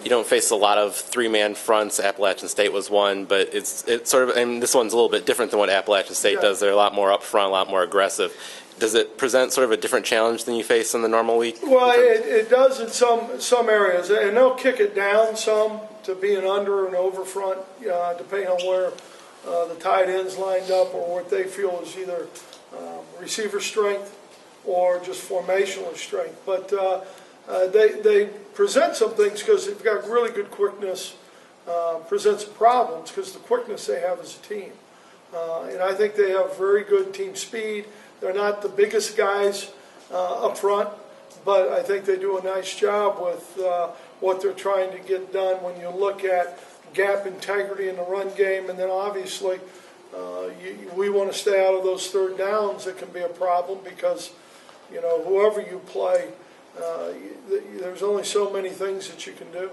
you don't face a lot of three-man fronts. Appalachian State was one, but it's sort of, and this one's a little bit different than what Appalachian State does. They're a lot more up front, a lot more aggressive. Does it present sort of a different challenge than you face in the normal week? Well, it does in some areas, and they'll kick it down some to be an under and over front, depending on where the tight ends lined up or what they feel is either receiver strength or just formational strength. But they present some things because they've got really good quickness, presents problems because the quickness they have as a team. And I think they have very good team speed. They're not the biggest guys up front, but I think they do a nice job with what they're trying to get done when you look at gap integrity in the run game. And then obviously we want to stay out of those third downs. That can be a problem because, you know, whoever you play, there's only so many things that you can do.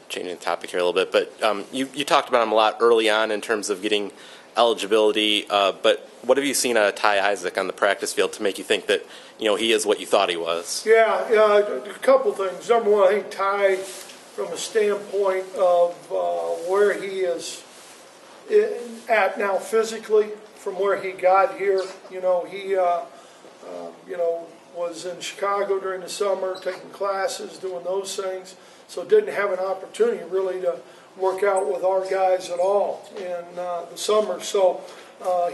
Changing the topic here a little bit, but you talked about him a lot early on in terms of getting eligibility, but what have you seen out of Ty Isaac on the practice field to make you think that, you know, he is what you thought he was? Yeah, a couple things. Number one, I think Ty, from a standpoint of where he is at now physically, from where he got here, you know, he was in Chicago during the summer, taking classes, doing those things, so didn't have an opportunity really to work out with our guys at all in the summer. So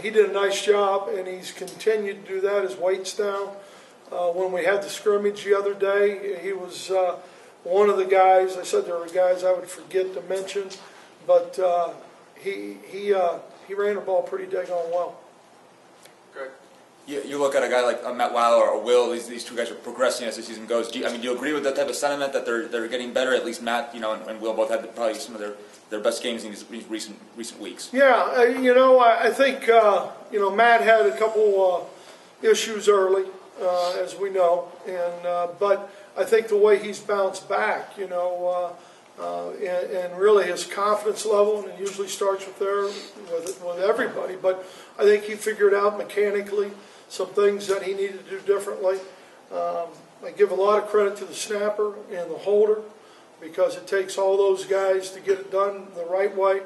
he did a nice job, and he's continued to do that. His weight's down. When we had the scrimmage the other day, he was one of the guys. I said there were guys I would forget to mention, but he ran the ball pretty daggone well. Greg? You look at a guy like Matt Weiler or Will. These two guys are progressing as the season goes. Do you agree with that type of sentiment that they're getting better? At least Matt, and Will both had probably some of their best games in these recent weeks. Yeah, I think Matt had a couple issues early, as we know, and but I think the way he's bounced back, and really his confidence level, and it usually starts with everybody, but I think he figured out mechanically some things that he needed to do differently. I give a lot of credit to the snapper and the holder because it takes all those guys to get it done the right way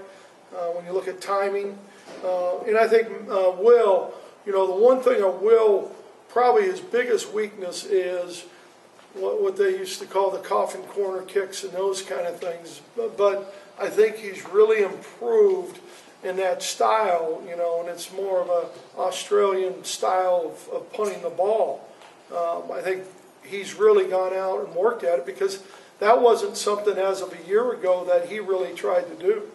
when you look at timing. And I think Will, the one thing of Will, probably his biggest weakness is what they used to call the coffin corner kicks and those kind of things. But I think he's really improved in that style, and it's more of a Australian style of punting the ball. I think he's really gone out and worked at it because that wasn't something as of a year ago that he really tried to do.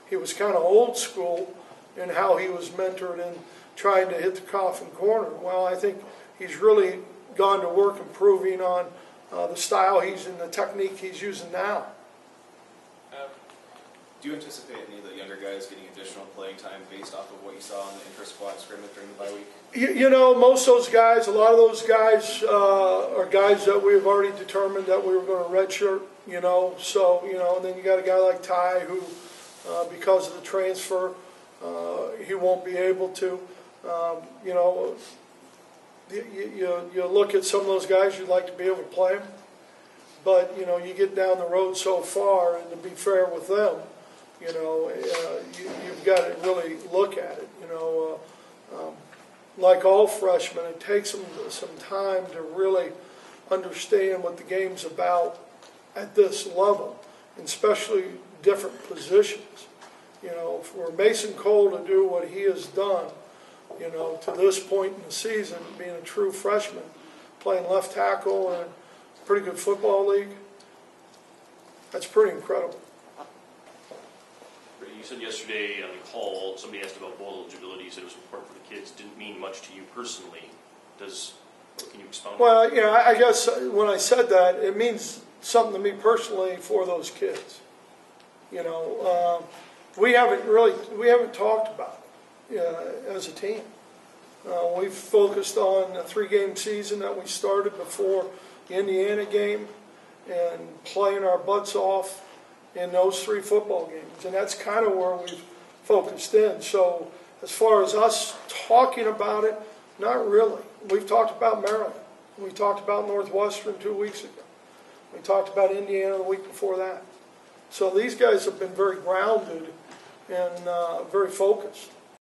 He was kind of old school in how he was mentored in trying to hit the coffin corner. Well, I think he's really gone to work improving on the style he's in, the technique he's using now. Do you anticipate any of the younger guys getting additional playing time based off of what you saw in the inter-squad scrimmage during the bye week? Most of those guys, a lot of those guys are guys that we've already determined that we were going to redshirt, so, and then you got a guy like Ty who, because of the transfer, he won't be able to, you look at some of those guys, you'd like to be able to play them, but, you get down the road so far, and to be fair with them, you've got to really look at it. Like all freshmen, it takes them some time to really understand what the game's about at this level, and especially different positions. For Mason Cole to do what he has done, to this point in the season, being a true freshman, playing left tackle in a pretty good football league, that's pretty incredible. You said yesterday on the call, somebody asked about Bowleligibility. You said it was important for the kids. Didn't mean much to you personally. Can you expound? Well, I guess when I said that, it means something to me personally for those kids. We haven't talked about it as a team. We've focused on a 3-game season that we started before the Indiana game and playing our butts off in those 3 football games, and that's kind of where we've focused in. So as far as us talking about it, not really. We've talked about Maryland. We talked about Northwestern 2 weeks ago. We talked about Indiana the week before that. So these guys have been very grounded and very focused.